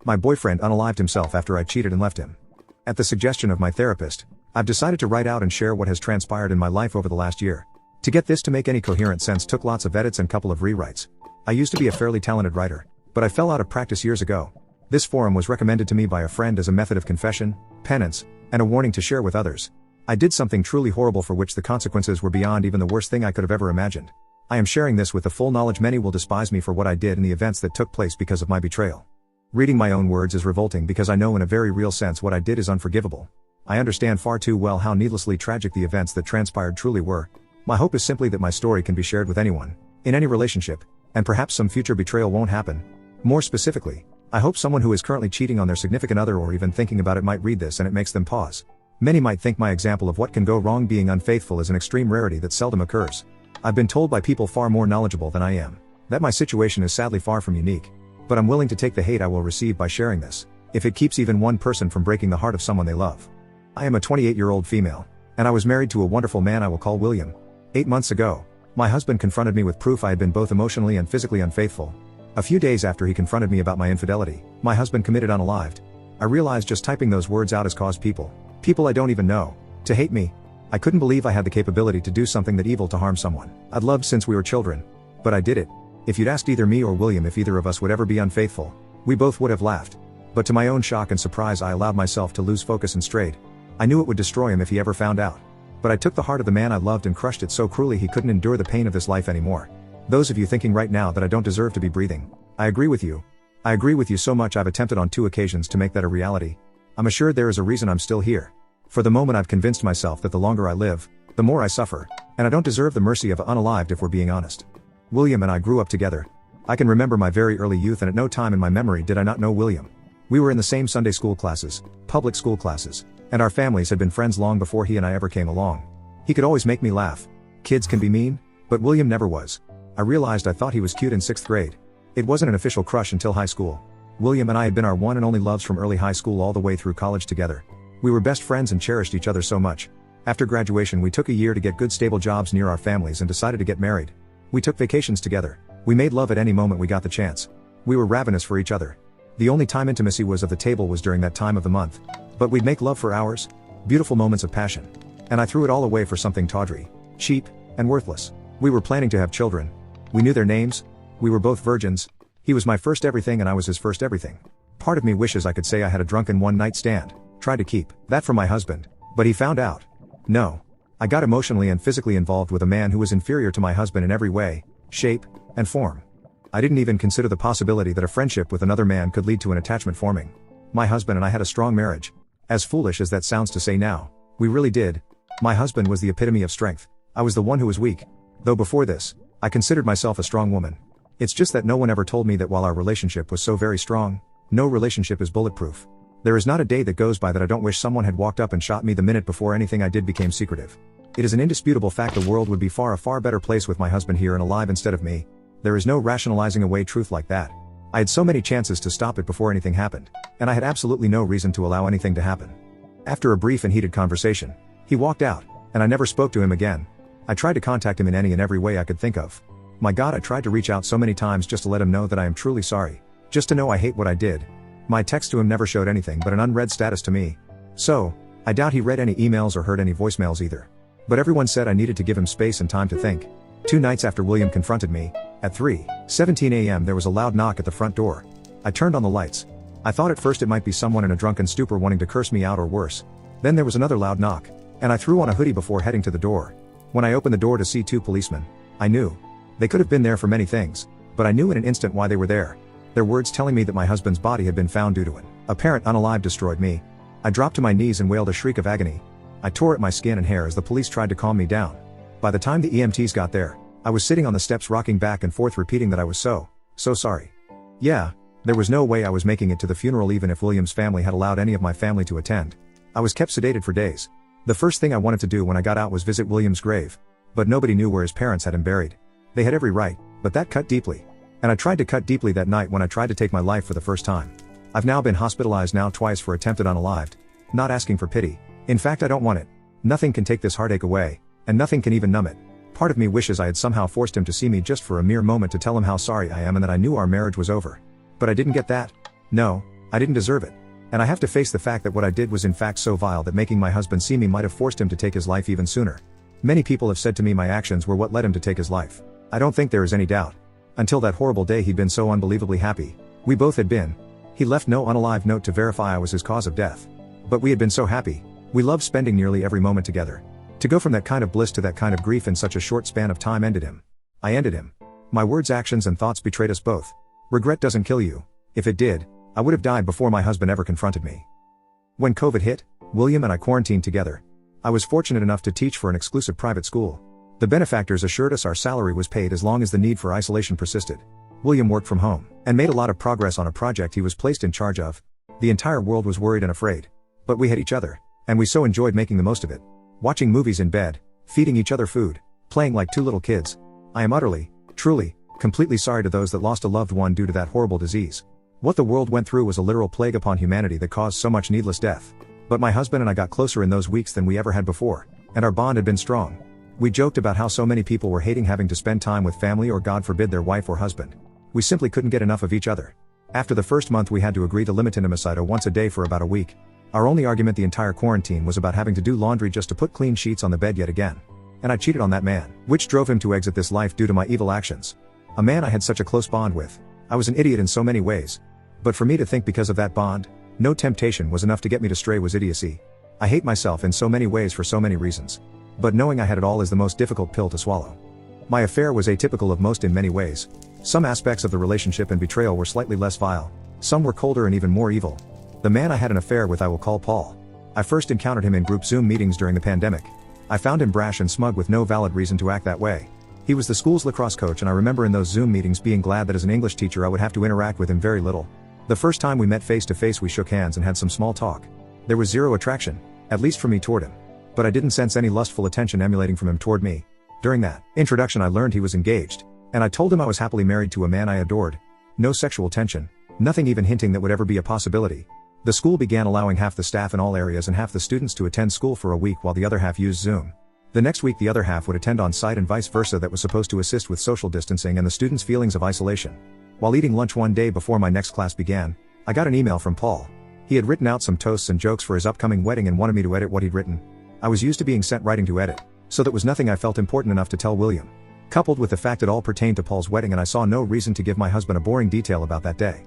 My boyfriend unalived himself after I cheated and left him. At the suggestion of my therapist, I've decided to write out and share what has transpired in my life over the last year. To get this to make any coherent sense took lots of edits and couple of rewrites. I used to be a fairly talented writer, but I fell out of practice years ago. This forum was recommended to me by a friend as a method of confession, penance, and a warning to share with others. I did something truly horrible for which the consequences were beyond even the worst thing I could have ever imagined. I am sharing this with the full knowledge many will despise me for what I did and the events that took place because of my betrayal. Reading my own words is revolting because I know in a very real sense what I did is unforgivable. I understand far too well how needlessly tragic the events that transpired truly were. My hope is simply that my story can be shared with anyone, in any relationship, and perhaps some future betrayal won't happen. More specifically, I hope someone who is currently cheating on their significant other or even thinking about it might read this and it makes them pause. Many might think my example of what can go wrong being unfaithful is an extreme rarity that seldom occurs. I've been told by people far more knowledgeable than I am, that my situation is sadly far from unique. But I'm willing to take the hate I will receive by sharing this, if it keeps even one person from breaking the heart of someone they love. I am a 28-year-old female, and I was married to a wonderful man I will call William. 8 months ago, my husband confronted me with proof I had been both emotionally and physically unfaithful. A few days after he confronted me about my infidelity, my husband committed unalived. I realized just typing those words out has caused people I don't even know, to hate me. I couldn't believe I had the capability to do something that evil to harm someone I'd loved since we were children. But I did it. If you'd asked either me or William if either of us would ever be unfaithful, we both would have laughed. But to my own shock and surprise I allowed myself to lose focus and strayed. I knew it would destroy him if he ever found out. But I took the heart of the man I loved and crushed it so cruelly he couldn't endure the pain of this life anymore. Those of you thinking right now that I don't deserve to be breathing, I agree with you. I agree with you so much I've attempted on 2 occasions to make that a reality. I'm assured there is a reason I'm still here. For the moment I've convinced myself that the longer I live, the more I suffer, and I don't deserve the mercy of unalived if we're being honest. William and I grew up together. I can remember my very early youth and at no time in my memory did I not know William. We were in the same Sunday school classes, public school classes, and our families had been friends long before he and I ever came along. He could always make me laugh. Kids can be mean, but William never was. I realized I thought he was cute in 6th grade. It wasn't an official crush until high school. William and I had been our one and only loves from early high school all the way through college together. We were best friends and cherished each other so much. After graduation we took a year to get good stable jobs near our families and decided to get married. We took vacations together. We made love at any moment we got the chance. We were ravenous for each other. The only time intimacy was at the table was during that time of the month. But we'd make love for hours. Beautiful moments of passion. And I threw it all away for something tawdry, cheap, and worthless. We were planning to have children. We knew their names. We were both virgins. He was my first everything and I was his first everything. Part of me wishes I could say I had a drunken one-night stand. Tried to keep that from my husband. But he found out. No. I got emotionally and physically involved with a man who was inferior to my husband in every way, shape, and form. I didn't even consider the possibility that a friendship with another man could lead to an attachment forming. My husband and I had a strong marriage. As foolish as that sounds to say now, we really did. My husband was the epitome of strength. I was the one who was weak. Though before this, I considered myself a strong woman. It's just that no one ever told me that while our relationship was so very strong, no relationship is bulletproof. There is not a day that goes by that I don't wish someone had walked up and shot me the minute before anything I did became secretive. It is an indisputable fact the world would be a far better place with my husband here and alive instead of me. There is no rationalizing away truth like that. I had so many chances to stop it before anything happened, and I had absolutely no reason to allow anything to happen. After a brief and heated conversation, he walked out, and I never spoke to him again. I tried to contact him in any and every way I could think of. My God, I tried to reach out so many times just to let him know that I am truly sorry. Just to know I hate what I did. My text to him never showed anything but an unread status to me. So, I doubt he read any emails or heard any voicemails either. But everyone said I needed to give him space and time to think. 2 nights after William confronted me, at 3:17 a.m. there was a loud knock at the front door. I turned on the lights. I thought at first it might be someone in a drunken stupor wanting to curse me out or worse. Then there was another loud knock, and I threw on a hoodie before heading to the door. When I opened the door to see 2 policemen, I knew. They could have been there for many things, but I knew in an instant why they were there. Their words telling me that my husband's body had been found due to an apparent unalive destroyed me. I dropped to my knees and wailed a shriek of agony. I tore at my skin and hair as the police tried to calm me down. By the time the EMTs got there, I was sitting on the steps rocking back and forth repeating that I was so sorry. Yeah, there was no way I was making it to the funeral even if William's family had allowed any of my family to attend. I was kept sedated for days. The first thing I wanted to do when I got out was visit William's grave. But nobody knew where his parents had him buried. They had every right, but that cut deeply. And I tried to cut deeply that night when I tried to take my life for the first time. I've now been hospitalized twice for attempted unalived. Not asking for pity. In fact, I don't want it. Nothing can take this heartache away, and nothing can even numb it. Part of me wishes I had somehow forced him to see me just for a mere moment to tell him how sorry I am and that I knew our marriage was over. But I didn't get that. No, I didn't deserve it. And I have to face the fact that what I did was in fact so vile that making my husband see me might have forced him to take his life even sooner. Many people have said to me my actions were what led him to take his life. I don't think there is any doubt. Until that horrible day he'd been so unbelievably happy. We both had been. He left no unalive note to verify I was his cause of death. But we had been so happy. We loved spending nearly every moment together. To go from that kind of bliss to that kind of grief in such a short span of time ended him. I ended him. My words, actions and thoughts betrayed us both. Regret doesn't kill you. If it did, I would have died before my husband ever confronted me. When COVID hit, William and I quarantined together. I was fortunate enough to teach for an exclusive private school. The benefactors assured us our salary was paid as long as the need for isolation persisted. William worked from home, and made a lot of progress on a project he was placed in charge of. The entire world was worried and afraid. But we had each other, and we so enjoyed making the most of it. Watching movies in bed, feeding each other food, playing like two little kids. I am utterly, truly, completely sorry to those that lost a loved one due to that horrible disease. What the world went through was a literal plague upon humanity that caused so much needless death. But my husband and I got closer in those weeks than we ever had before, and our bond had been strong. We joked about how so many people were hating having to spend time with family or God forbid their wife or husband. We simply couldn't get enough of each other. After the first month we had to agree to limit intimacy to once a day for about a week. Our only argument the entire quarantine was about having to do laundry just to put clean sheets on the bed yet again. And I cheated on that man, which drove him to exit this life due to my evil actions. A man I had such a close bond with. I was an idiot in so many ways. But for me to think because of that bond, no temptation was enough to get me to stray was idiocy. I hate myself in so many ways for so many reasons. But knowing I had it all is the most difficult pill to swallow. My affair was atypical of most in many ways. Some aspects of the relationship and betrayal were slightly less vile. Some were colder and even more evil. The man I had an affair with I will call Paul. I first encountered him in group Zoom meetings during the pandemic. I found him brash and smug with no valid reason to act that way. He was the school's lacrosse coach, and I remember in those Zoom meetings being glad that as an English teacher I would have to interact with him very little. The first time we met face to face we shook hands and had some small talk. There was zero attraction, at least for me toward him. But I didn't sense any lustful attention emulating from him toward me. During that introduction I learned he was engaged, and I told him I was happily married to a man I adored. No sexual tension, nothing even hinting that would ever be a possibility. The school began allowing half the staff in all areas and half the students to attend school for a week while the other half used Zoom. The next week the other half would attend on site and vice versa. That was supposed to assist with social distancing and the students' feelings of isolation. While eating lunch one day before my next class began, I got an email from Paul. He had written out some toasts and jokes for his upcoming wedding and wanted me to edit what he'd written. I was used to being sent writing to edit, so that was nothing I felt important enough to tell William. Coupled with the fact it all pertained to Paul's wedding and I saw no reason to give my husband a boring detail about that day.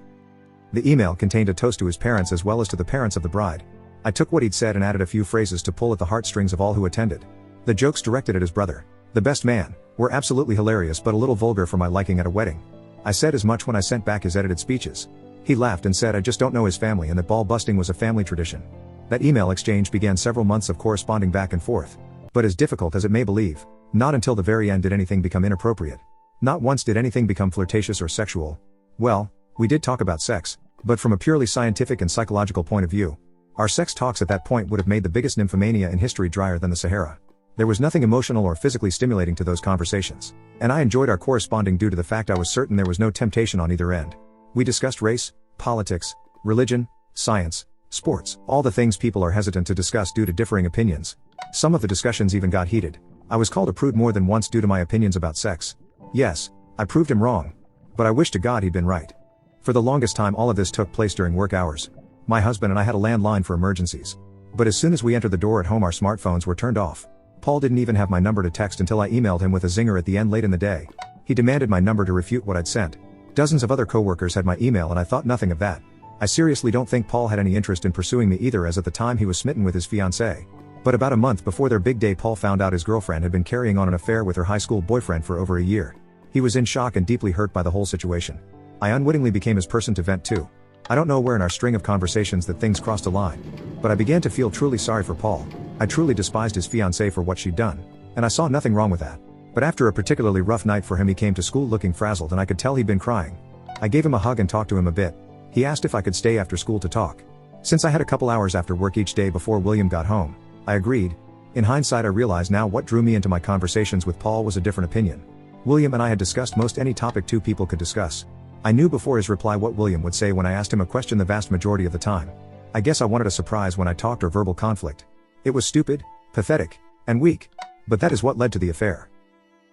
The email contained a toast to his parents as well as to the parents of the bride. I took what he'd said and added a few phrases to pull at the heartstrings of all who attended. The jokes directed at his brother, the best man, were absolutely hilarious but a little vulgar for my liking at a wedding. I said as much when I sent back his edited speeches. He laughed and said I just don't know his family and that ball busting was a family tradition. That email exchange began several months of corresponding back and forth. But as difficult as it may believe, not until the very end did anything become inappropriate. Not once did anything become flirtatious or sexual. Well, we did talk about sex, but from a purely scientific and psychological point of view. Our sex talks at that point would have made the biggest nymphomania in history drier than the Sahara. There was nothing emotional or physically stimulating to those conversations, and I enjoyed our corresponding due to the fact I was certain there was no temptation on either end. We discussed race, politics, religion, science, sports, all the things people are hesitant to discuss due to differing opinions. Some of the discussions even got heated. I was called a prude more than once due to my opinions about sex. Yes, I proved him wrong. But I wish to God he'd been right. For the longest time all of this took place during work hours. My husband and I had a landline for emergencies. But as soon as we entered the door at home our smartphones were turned off. Paul didn't even have my number to text until I emailed him with a zinger at the end late in the day. He demanded my number to refute what I'd sent. Dozens of other coworkers had my email and I thought nothing of that. I seriously don't think Paul had any interest in pursuing me either, as at the time he was smitten with his fiancée. But about a month before their big day Paul found out his girlfriend had been carrying on an affair with her high school boyfriend for over a year. He was in shock and deeply hurt by the whole situation. I unwittingly became his person to vent to. I don't know where in our string of conversations that things crossed a line. But I began to feel truly sorry for Paul. I truly despised his fiancée for what she'd done. And I saw nothing wrong with that. But after a particularly rough night for him he came to school looking frazzled and I could tell he'd been crying. I gave him a hug and talked to him a bit. He asked if I could stay after school to talk. Since I had a couple hours after work each day before William got home, I agreed. In hindsight I realize now what drew me into my conversations with Paul was a different opinion. William and I had discussed most any topic two people could discuss. I knew before his reply what William would say when I asked him a question the vast majority of the time. I guess I wanted a surprise when I talked or verbal conflict. It was stupid, pathetic, and weak. But that is what led to the affair.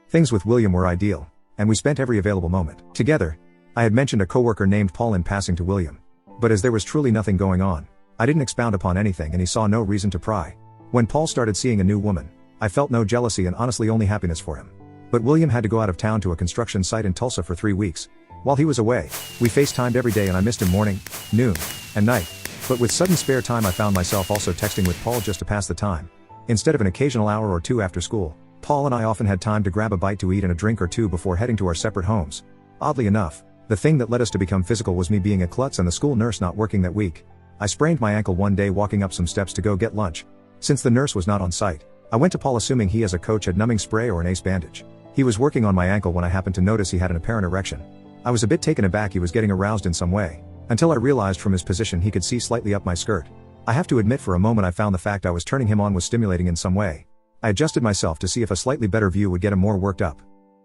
Things with William were ideal, and we spent every available moment together. I had mentioned a coworker named Paul in passing to William. But as there was truly nothing going on, I didn't expound upon anything and he saw no reason to pry. When Paul started seeing a new woman, I felt no jealousy and honestly only happiness for him. But William had to go out of town to a construction site in Tulsa for 3 weeks. While he was away, we FaceTimed every day and I missed him morning, noon, and night. But with sudden spare time I found myself also texting with Paul just to pass the time. Instead of an occasional hour or two after school, Paul and I often had time to grab a bite to eat and a drink or two before heading to our separate homes. Oddly enough, the thing that led us to become physical was me being a klutz and the school nurse not working that week. I sprained my ankle one day walking up some steps to go get lunch. Since the nurse was not on site, I went to Paul assuming he as a coach had numbing spray or an ace bandage. He was working on my ankle when I happened to notice he had an apparent erection. I was a bit taken aback he was getting aroused in some way, until I realized from his position he could see slightly up my skirt. I have to admit for a moment I found the fact I was turning him on was stimulating in some way. I adjusted myself to see if a slightly better view would get him more worked up.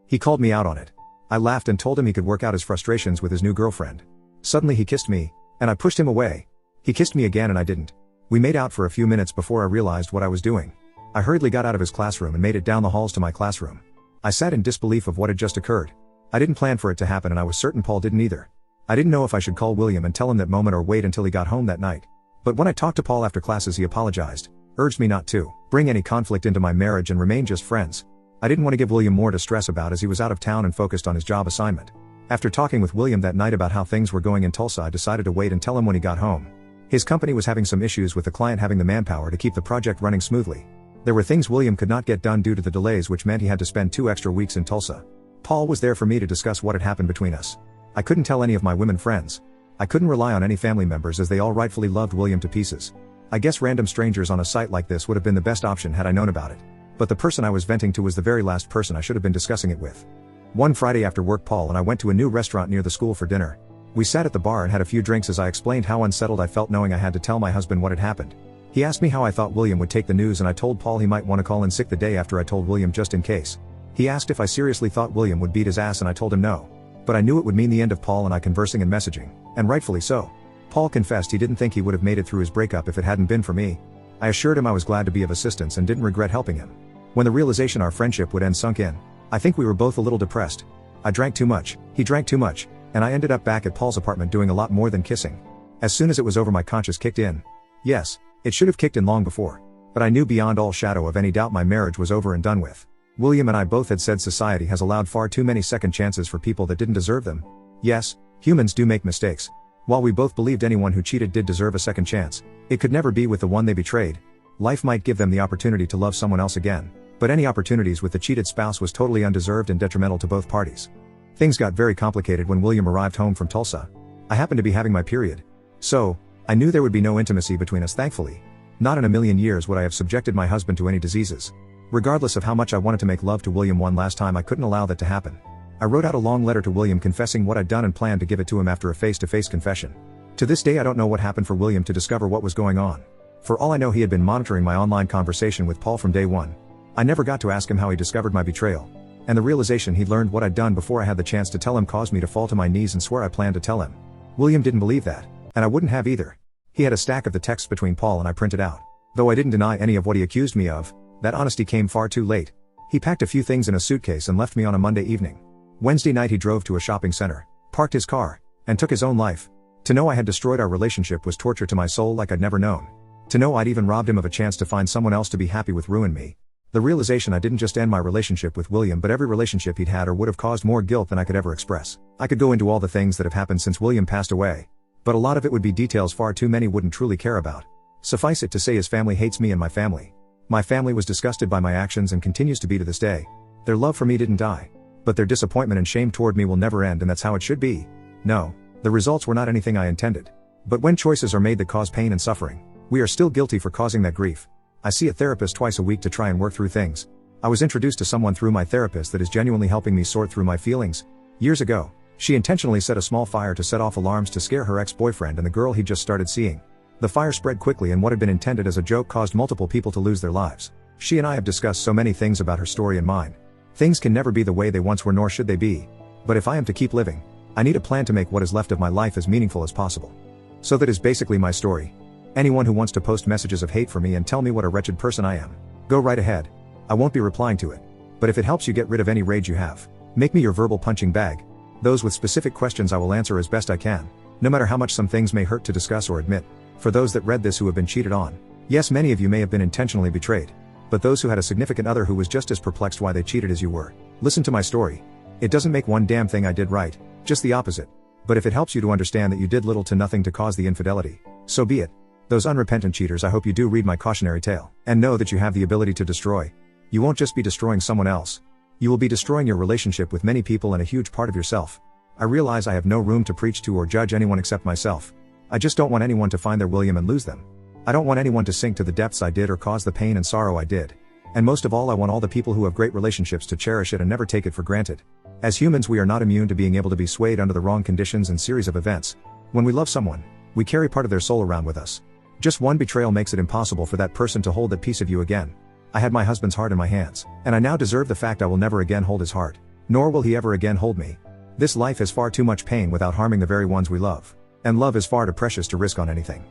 He called me out on it. I laughed and told him he could work out his frustrations with his new girlfriend. Suddenly he kissed me, and I pushed him away. He kissed me again and I didn't. We made out for a few minutes before I realized what I was doing. I hurriedly got out of his classroom and made it down the halls to my classroom. I sat in disbelief of what had just occurred. I didn't plan for it to happen and I was certain Paul didn't either. I didn't know if I should call William and tell him that moment or wait until he got home that night. But when I talked to Paul after classes he apologized, urged me not to bring any conflict into my marriage and remain just friends. I didn't want to give William more to stress about as he was out of town and focused on his job assignment. After talking with William that night about how things were going in Tulsa I decided to wait and tell him when he got home. His company was having some issues with the client having the manpower to keep the project running smoothly. There were things William could not get done due to the delays which meant he had to spend 2 extra weeks in Tulsa. Paul was there for me to discuss what had happened between us. I couldn't tell any of my women friends. I couldn't rely on any family members as they all rightfully loved William to pieces. I guess random strangers on a site like this would have been the best option had I known about it. But the person I was venting to was the very last person I should have been discussing it with. One Friday after work Paul and I went to a new restaurant near the school for dinner. We sat at the bar and had a few drinks as I explained how unsettled I felt knowing I had to tell my husband what had happened. He asked me how I thought William would take the news and I told Paul he might want to call in sick the day after I told William just in case. He asked if I seriously thought William would beat his ass and I told him no. But I knew it would mean the end of Paul and I conversing and messaging, and rightfully so. Paul confessed he didn't think he would have made it through his breakup if it hadn't been for me. I assured him I was glad to be of assistance and didn't regret helping him. When the realization our friendship would end sunk in, I think we were both a little depressed. I drank too much, he drank too much, and I ended up back at Paul's apartment doing a lot more than kissing. As soon as it was over my conscience kicked in. Yes, it should have kicked in long before. But I knew beyond all shadow of any doubt my marriage was over and done with. William and I both had said society has allowed far too many second chances for people that didn't deserve them. Yes, humans do make mistakes. While we both believed anyone who cheated did deserve a second chance, it could never be with the one they betrayed. Life might give them the opportunity to love someone else again, but any opportunities with the cheated spouse was totally undeserved and detrimental to both parties. Things got very complicated when William arrived home from Tulsa. I happened to be having my period. So, I knew there would be no intimacy between us thankfully. Not in a million years would I have subjected my husband to any diseases. Regardless of how much I wanted to make love to William one last time I couldn't allow that to happen. I wrote out a long letter to William confessing what I'd done and planned to give it to him after a face-to-face confession. To this day I don't know what happened for William to discover what was going on. For all I know he had been monitoring my online conversation with Paul from day one. I never got to ask him how he discovered my betrayal. And the realization he'd learned what I'd done before I had the chance to tell him caused me to fall to my knees and swear I planned to tell him. William didn't believe that, and I wouldn't have either. He had a stack of the texts between Paul and I printed out. Though I didn't deny any of what he accused me of, that honesty came far too late. He packed a few things in a suitcase and left me on a Monday evening. Wednesday night he drove to a shopping center, parked his car, and took his own life. To know I had destroyed our relationship was torture to my soul like I'd never known. To know I'd even robbed him of a chance to find someone else to be happy with ruined me. The realization I didn't just end my relationship with William but every relationship he'd had or would have caused more guilt than I could ever express. I could go into all the things that have happened since William passed away. But a lot of it would be details far too many wouldn't truly care about. Suffice it to say his family hates me and my family. My family was disgusted by my actions and continues to be to this day. Their love for me didn't die. But their disappointment and shame toward me will never end and that's how it should be. No, the results were not anything I intended. But when choices are made that cause pain and suffering, we are still guilty for causing that grief. I see a therapist twice a week to try and work through things. I was introduced to someone through my therapist that is genuinely helping me sort through my feelings. Years ago, she intentionally set a small fire to set off alarms to scare her ex-boyfriend and the girl he just started seeing. The fire spread quickly and what had been intended as a joke caused multiple people to lose their lives. She and I have discussed so many things about her story and mine. Things can never be the way they once were nor should they be. But if I am to keep living, I need a plan to make what is left of my life as meaningful as possible. So that is basically my story. Anyone who wants to post messages of hate for me and tell me what a wretched person I am, go right ahead. I won't be replying to it. But if it helps you get rid of any rage you have, make me your verbal punching bag. Those with specific questions I will answer as best I can. No matter how much some things may hurt to discuss or admit. For those that read this who have been cheated on. Yes, many of you may have been intentionally betrayed. But those who had a significant other who was just as perplexed why they cheated as you were. Listen to my story. It doesn't make one damn thing I did right, just the opposite. But if it helps you to understand that you did little to nothing to cause the infidelity, so be it. Those unrepentant cheaters, I hope you do read my cautionary tale, and know that you have the ability to destroy. You won't just be destroying someone else. You will be destroying your relationship with many people and a huge part of yourself. I realize I have no room to preach to or judge anyone except myself. I just don't want anyone to find their William and lose them. I don't want anyone to sink to the depths I did or cause the pain and sorrow I did. And most of all, I want all the people who have great relationships to cherish it and never take it for granted. As humans, we are not immune to being able to be swayed under the wrong conditions and series of events. When we love someone, we carry part of their soul around with us. Just one betrayal makes it impossible for that person to hold that piece of you again. I had my husband's heart in my hands, and I now deserve the fact I will never again hold his heart. Nor will he ever again hold me. This life has far too much pain without harming the very ones we love. And love is far too precious to risk on anything.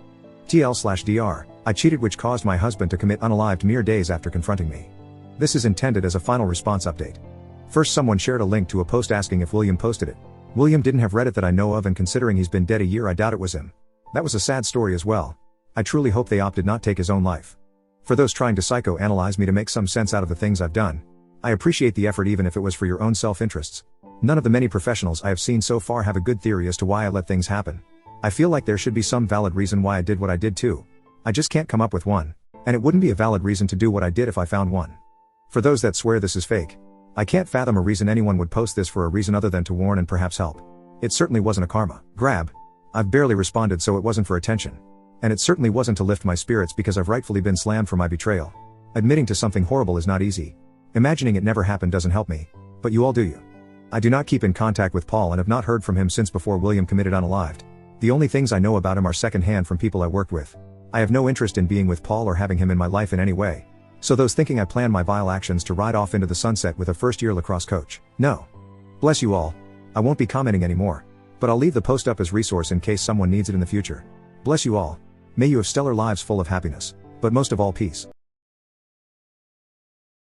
TL/DR, I cheated, which caused my husband to commit unalived mere days after confronting me. This is intended as a final response update. First, someone shared a link to a post asking if William posted it. William didn't have read it that I know of, and considering he's been dead a year, I doubt it was him. That was a sad story as well. I truly hope they opted not take his own life. For those trying to psychoanalyze me to make some sense out of the things I've done, I appreciate the effort even if it was for your own self-interests. None of the many professionals I have seen so far have a good theory as to why I let things happen. I feel like there should be some valid reason why I did what I did too. I just can't come up with one. And it wouldn't be a valid reason to do what I did if I found one. For those that swear this is fake, I can't fathom a reason anyone would post this for a reason other than to warn and perhaps help. It certainly wasn't a karma grab. I've barely responded, so it wasn't for attention. And it certainly wasn't to lift my spirits because I've rightfully been slammed for my betrayal. Admitting to something horrible is not easy. Imagining it never happened doesn't help me. But you all do you. I do not keep in contact with Paul and have not heard from him since before William committed unalived. The only things I know about him are secondhand from people I worked with. I have no interest in being with Paul or having him in my life in any way. So those thinking I plan my vile actions to ride off into the sunset with a first-year lacrosse coach, no. Bless you all. I won't be commenting anymore. But I'll leave the post up as resource in case someone needs it in the future. Bless you all. May you have stellar lives full of happiness. But most of all, peace.